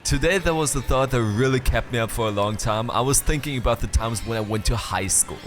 Today there was a thought that really kept me up for a long time. I was thinking about the times when I went to high school.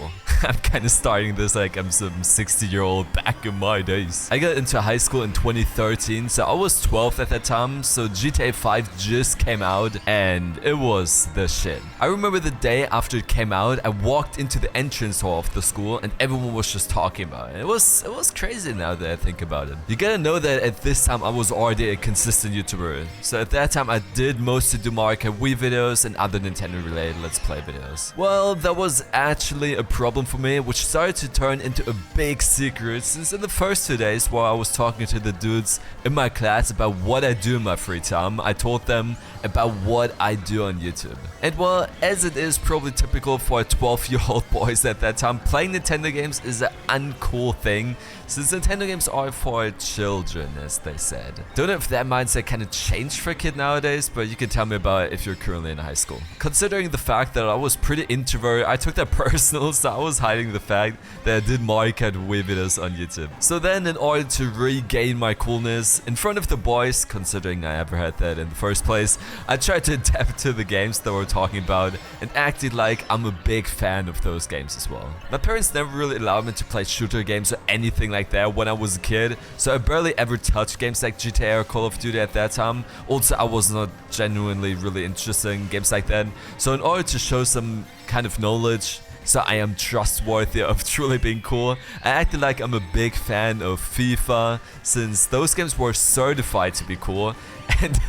I'm kind of starting this like I'm some 60-year-old back in my days. I got into high school in 2013, so I was 12 at that time, so GTA 5 just came out and it was the shit. I remember the day after it came out, I walked into the entrance hall of the school and everyone was just talking about it. It was crazy now that I think about it. You gotta know that at this time I was already a consistent YouTuber. So at that time I did mostly do Mario Kart Wii videos and other Nintendo related Let's Play videos. Well, that was actually a problem for me, which started to turn into a big secret since in the first 2 days while I was talking to the dudes in my class about what I do in my free time, I told them about what I do on YouTube. And well, as it is probably typical for 12-year-old boys at that time, playing Nintendo games is an uncool thing since Nintendo games are for children, as they said. Don't know if that mindset kind of changed for a kid nowadays, but you can tell me about it if you're currently in high school. Considering the fact that I was pretty introverted, I took that personal, so I was hiding the fact that I did Mario Kart Wii videos on YouTube. So then, in order to regain my coolness in front of the boys, considering I ever had that in the first place, I tried to adapt to the games that we're talking about and acted like I'm a big fan of those games as well. My parents never really allowed me to play shooter games or anything like that when I was a kid, so I barely ever touched games like GTA or Call of Duty at that time. Also, I was not genuinely really interested in games like that, so in order to show some kind of knowledge, so I am trustworthy of truly being cool, I acted like I'm a big fan of FIFA, since those games were certified to be cool, and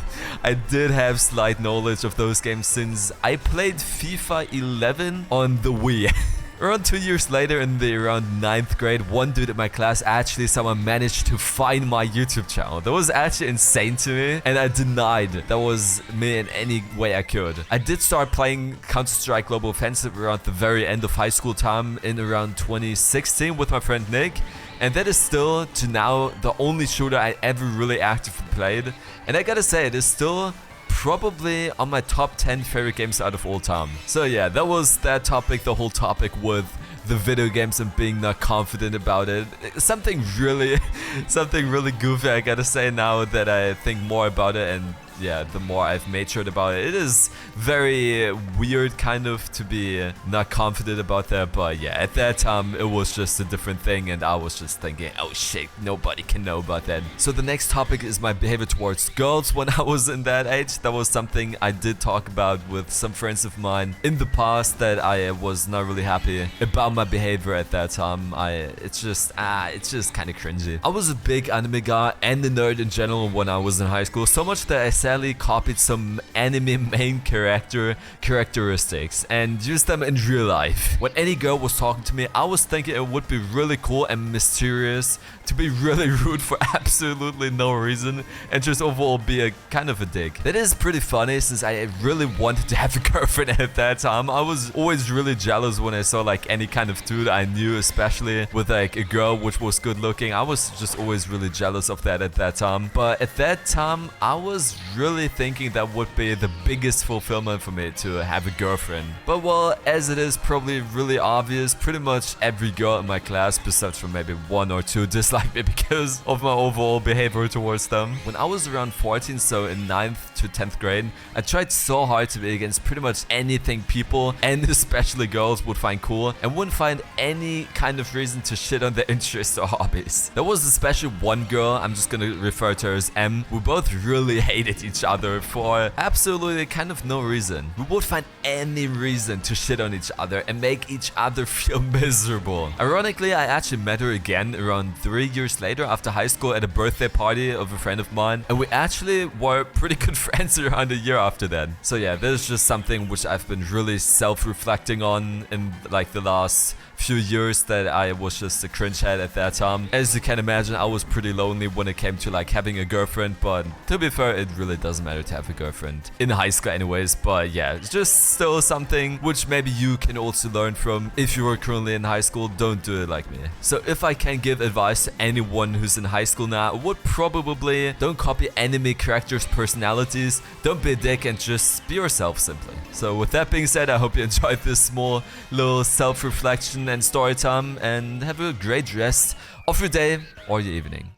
I did have slight knowledge of those games since I played FIFA 11 on the Wii. Around 2 years later, in the around 9th grade, one dude in my class actually somehow managed to find my YouTube channel. That was actually insane to me, and I denied that was me in any way I could. I did start playing Counter-Strike Global Offensive around the very end of high school time in around 2016 with my friend Nick. And that is still, to now, the only shooter I ever really actively played. And I gotta say, it is still probably on my top 10 favorite games out of all time. So yeah, that was that topic, the whole topic with the video games and being not confident about it. Something really goofy, I gotta say, now that I think more about it, and yeah, the more I've matured about it. It is very weird kind of to be not confident about that, but yeah, at that time it was just a different thing and I was just thinking, oh shit, nobody can know about that. So the next topic is my behavior towards girls when I was in that age. That was something I did talk about with some friends of mine in the past, that I was not really happy about my behavior at that time. It's just kind of cringy. I was a big anime guy and a nerd in general when I was in high school, so much that I sadly copied some anime main characteristics and used them in real life. When any girl was talking to me, I was thinking it would be really cool and mysterious to be really rude for absolutely no reason and just overall be a kind of a dick. That is pretty funny since I really wanted to have a girlfriend at that time. I was always really jealous when I saw like any kind of dude I knew, especially with like a girl which was good looking. I was just always really jealous of that at that time. But at that time, I was really thinking that would be the biggest fulfillment for me to have a girlfriend. But well, as it is probably really obvious, pretty much every girl in my class, besides from maybe one or two, disliked me because of my overall behavior towards them. When I was around 14, so in 9th to 10th grade, I tried so hard to be against pretty much anything people, and especially girls, would find cool, and wouldn't find any kind of reason to shit on their interests or hobbies. There was especially one girl, I'm just gonna refer to her as M, we both really hated each other for absolutely kind of no reason. We would find any reason to shit on each other and make each other feel miserable. Ironically, I actually met her again around 3 years later after high school at a birthday party of a friend of mine, and we actually were pretty good friends around a year after that. So yeah, that is just something which I've been really self-reflecting on in like the last few years, that I was just a cringehead at that time. As you can imagine, I was pretty lonely when it came to like having a girlfriend, but to be fair, it really doesn't matter to have a girlfriend in high school anyways. But yeah, it's just still something which maybe you can also learn from if you are currently in high school. Don't do it like me. So if I can give advice to anyone who's in high school now, I would probably don't copy anime characters' personalities, don't be a dick, and just be yourself simply. So with that being said, I hope you enjoyed this small little self-reflection and story time, and have a great rest of your day or your evening.